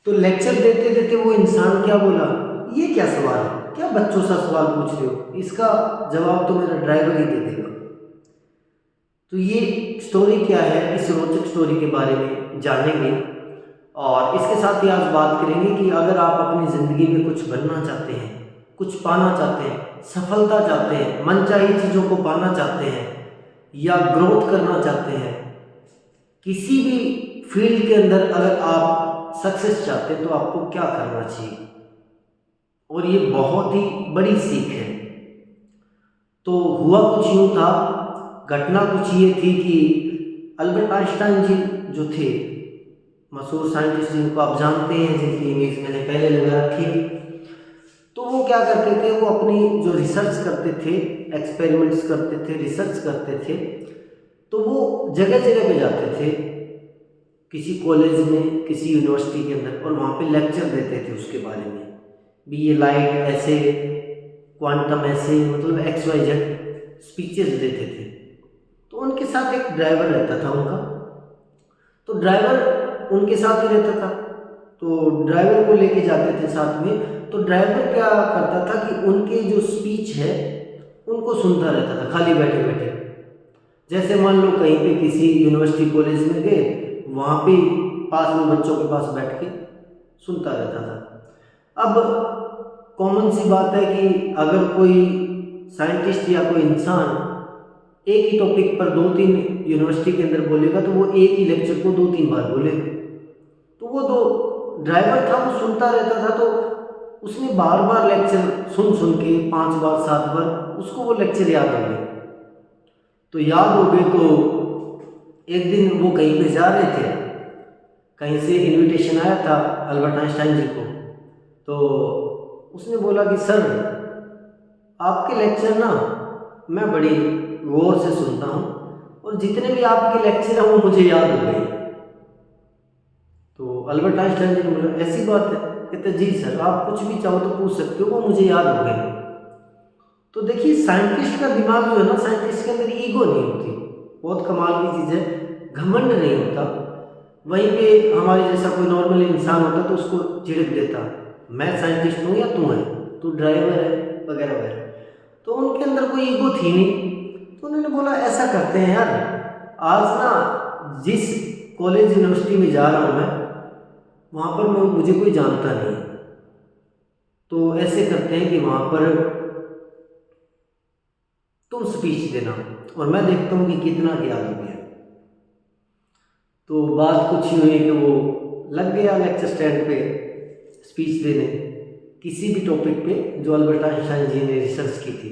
तो लेक्चर देते देते वो इंसान क्या बोला, ये क्या सवाल है, क्या बच्चों सा सवाल पूछ रहे हो, इसका जवाब तो मेरा ड्राइवर ही दे देगा। तो ये स्टोरी क्या है, इस रोचक स्टोरी के बारे में जानेंगे और इसके साथ ही आज बात करेंगे कि अगर आप अपनी ज़िंदगी में कुछ बनना चाहते हैं, कुछ पाना चाहते हैं, सफलता चाहते हैं, मनचाही चीज़ों को पाना चाहते हैं या ग्रोथ करना चाहते हैं, किसी भी फील्ड के अंदर अगर आप सक्सेस चाहते हैं तो आपको क्या करना चाहिए। और ये बहुत ही बड़ी सीख है। तो हुआ कुछ यूँ था, घटना कुछ ये थी कि अल्बर्ट आइंस्टाइन जी जो थे, मशहूर साइंटिस्ट जिनको आप जानते हैं, जिनकी इमेज मैंने पहले लगा रखी है, तो वो क्या करते थे, वो अपनी जो रिसर्च करते थे, एक्सपेरिमेंट्स करते थे, रिसर्च करते थे, तो वो जगह जगह पे जाते थे, किसी कॉलेज में, किसी यूनिवर्सिटी के अंदर, और वहाँ पे लेक्चर देते थे उसके बारे में भी, ये लाइट ऐसे, क्वांटम ऐसे, मतलब XYZ स्पीचेस देते थे। तो उनके साथ एक ड्राइवर रहता था उनका, तो ड्राइवर उनके साथ ही रहता था, तो ड्राइवर को लेके जाते थे साथ में। तो ड्राइवर क्या करता था कि उनके जो स्पीच है उनको सुनता रहता था खाली बैठे बैठे। जैसे मान लो कहीं पे किसी यूनिवर्सिटी कॉलेज में गए, वहाँ पे पास में बच्चों के पास बैठ के सुनता रहता था। अब कॉमन सी बात है कि अगर कोई साइंटिस्ट या कोई इंसान एक ही टॉपिक पर 2-3 यूनिवर्सिटी के अंदर बोलेगा तो वो एक ही लेक्चर को 2-3 बार बोलेगा। तो वो जो ड्राइवर था वो सुनता रहता था, तो उसने बार बार लेक्चर सुन सुन के 5 बार 7 बार उसको वो लेक्चर याद हो गए। तो याद हो गए तो एक दिन वो कहीं पे जा रहे थे, कहीं से इनविटेशन आया था अल्बर्ट आइंस्टाइन जी को, तो उसने बोला कि सर आपके लेक्चर ना मैं बड़ी गौर से सुनता हूँ और जितने भी आपके लेक्चर हैं वो मुझे याद हो गए। तो अल्बर्ट आइंस्टाइन जी ने बोला ऐसी बात है, कहते जी सर आप कुछ भी चाहो तो पूछ सकते हो, वो मुझे याद हो गए। तो देखिए साइंटिस्ट का दिमाग जो है ना, साइंटिस्ट के अंदर ईगो नहीं होती, बहुत कमाल की चीज़ है, घमंड नहीं होता। वहीं पे हमारे जैसा कोई नॉर्मल इंसान होता तो उसको झिड़क देता, मैं साइंटिस्ट हूँ या तू है, तू ड्राइवर है, वगैरह वगैरह। तो उनके अंदर कोई ईगो थी नहीं। तो उन्होंने बोला ऐसा करते हैं यार, आज ना जिस कॉलेज यूनिवर्सिटी में जा रहा हूँ मैं, वहाँ पर मुझे कोई जानता नहीं, तो ऐसे करते हैं कि वहाँ पर तुम स्पीच देना और मैं देखता हूँ कि कितना याद हो गया। तो बात कुछ ही हुई कि वो लग गया लेक्चर स्टैंड पे स्पीच देने, किसी भी टॉपिक पे जो अल्बर्ट आइंस्टाइन जी ने रिसर्च की थी।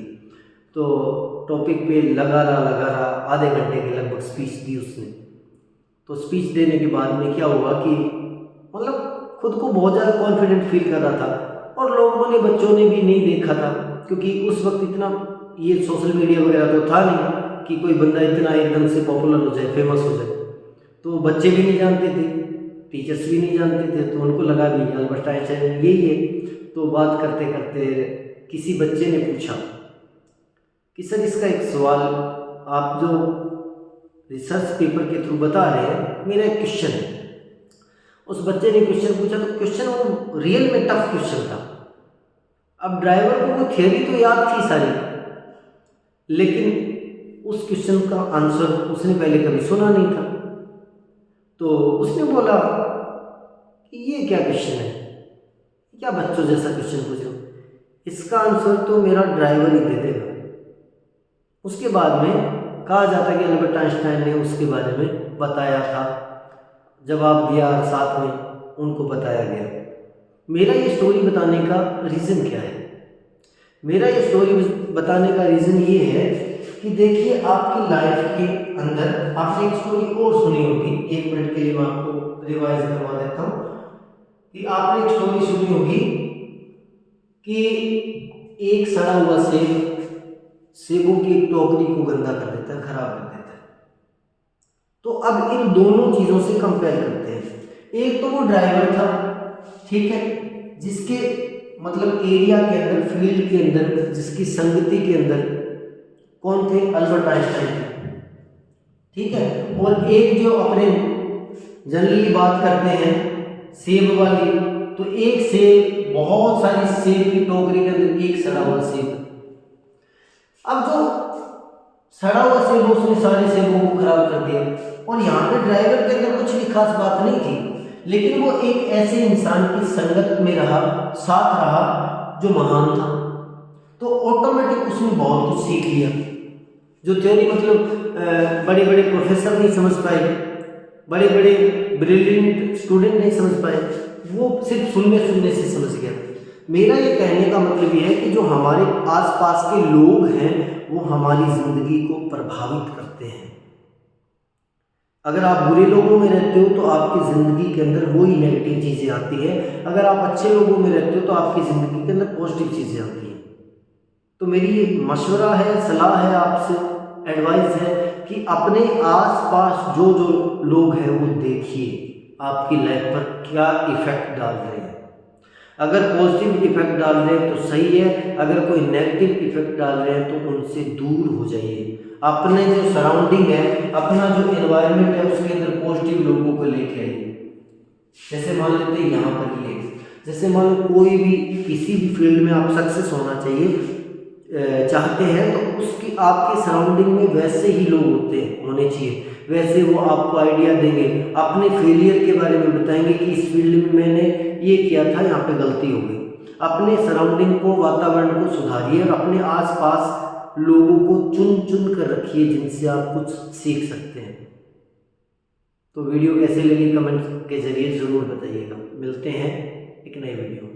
तो टॉपिक पे लगा रहा आधे घंटे के लगभग स्पीच दी उसने। तो स्पीच देने के बाद में क्या हुआ कि मतलब खुद को बहुत ज़्यादा कॉन्फिडेंट फील कर रहा था, और लोगों ने, बच्चों ने भी नहीं देखा था, क्योंकि उस वक्त इतना ये सोशल मीडिया वगैरह तो था नहीं कि कोई बंदा इतना एकदम से पॉपुलर हो जाए, फेमस हो जाए। तो बच्चे भी नहीं जानते थे, टीचर्स भी नहीं जानते थे, तो उनको लगा भी अल्बर्ट आइंस्टाइन यही है। तो बात करते करते किसी बच्चे ने पूछा कि सर इसका एक सवाल, आप जो रिसर्च पेपर के थ्रू बता रहे हैं, मेरा एक क्वेश्चन है। उस बच्चे ने क्वेश्चन पूछा, तो क्वेश्चन वो रियल में टफ क्वेश्चन था। अब ड्राइवर को वो थ्योरी तो याद थी सारी, लेकिन उस क्वेश्चन का आंसर उसने पहले कभी सुना नहीं था। तो उसने बोला कि ये क्या क्वेश्चन है, क्या बच्चों जैसा क्वेश्चन पूछ रहे हो, इसका आंसर तो मेरा ड्राइवर ही दे देगा। उसके बाद में कहा जाता है कि अल्बर्ट आइंस्टाइन ने उसके बारे में बताया था, जवाब दिया, साथ में उनको बताया गया। मेरा ये स्टोरी बताने का रीज़न क्या है? मेरा ये स्टोरी बताने का रीज़न ये है कि देखिए आपकी लाइफ के अंदर आपने एक स्टोरी और सुनी होगी, 1 मिनट के लिए मैं आपको रिवाइज करवा देता हूँ कि आपने एक स्टोरी सुनी होगी कि एक सड़ा हुआ सेब सेबों की एक टोकरी को गंदा कर देता है, खराब कर देता है। तो अब इन दोनों चीज़ों से कंपेयर करते हैं। एक तो वो ड्राइवर था, ठीक है, जिसके मतलब एरिया के अंदर, फील्ड के अंदर, जिसकी संगति के अंदर कौन थे? अल्बर्ट आइंस्टाइन थे, ठीक है। और एक जो अपने जनरली बात करते हैं सेब वाली, तो एक सेब, बहुत सारी सेब की टोकरी के अंदर एक सड़ा हुआ सेब। अब जो सड़ा हुआ सेब उसने सारे सेबों को खराब कर दिया। और यहाँ पे ड्राइवर के अंदर कुछ भी खास बात नहीं थी, लेकिन वो एक ऐसे इंसान की संगत में रहा, साथ रहा जो महान था, तो ऑटोमेटिक उसने बहुत कुछ सीख लिया। जो थ्योरी मतलब बड़े बड़े प्रोफेसर नहीं समझ पाए, बड़े बड़े ब्रिलियंट स्टूडेंट नहीं समझ पाए, वो सिर्फ सुनने से समझ गया। मेरा ये कहने का मतलब ये है कि जो हमारे आसपास के लोग हैं वो हमारी ज़िंदगी को प्रभावित करते हैं। अगर आप बुरे लोगों में रहते हो तो आपकी ज़िंदगी के अंदर वही नेगेटिव चीज़ें आती हैं, अगर आप अच्छे लोगों में रहते हो तो आपकी ज़िंदगी के अंदर पॉजिटिव चीज़ें आती हैं। तो मेरी ये मशवरा है, सलाह है, आपसे एडवाइस है कि अपने आसपास जो जो लोग हैं वो देखिए आपकी लाइफ पर क्या इफ़ेक्ट डाल रहे हैं। अगर पॉजिटिव इफेक्ट डाल रहे हैं तो सही है, अगर कोई नेगेटिव इफेक्ट डाल रहे हैं तो उनसे दूर हो जाइए। अपने जो सराउंडिंग है, अपना जो एनवायरनमेंट है उसके अंदर पॉजिटिव लोगों को लेके आइए। जैसे मान लेते हैं यहाँ पर ही जैसे मान लो कोई भी किसी भी फील्ड में आप सक्सेस होना चाहिए चाहते हैं तो उसकी आपके सराउंडिंग में वैसे ही लोग होने चाहिए, वैसे वो आपको आइडिया देंगे, अपने फेलियर के बारे में बताएंगे कि इस फील्ड में मैंने ये किया था, यहाँ पे गलती हो गई। अपने सराउंडिंग को, वातावरण को सुधारिए और अपने आसपास लोगों को चुन कर रखिए जिनसे आप कुछ सीख सकते हैं। तो वीडियो कैसे लगी कमेंट के जरिए ज़रूर बताइएगा। मिलते हैं एक नई वीडियो में।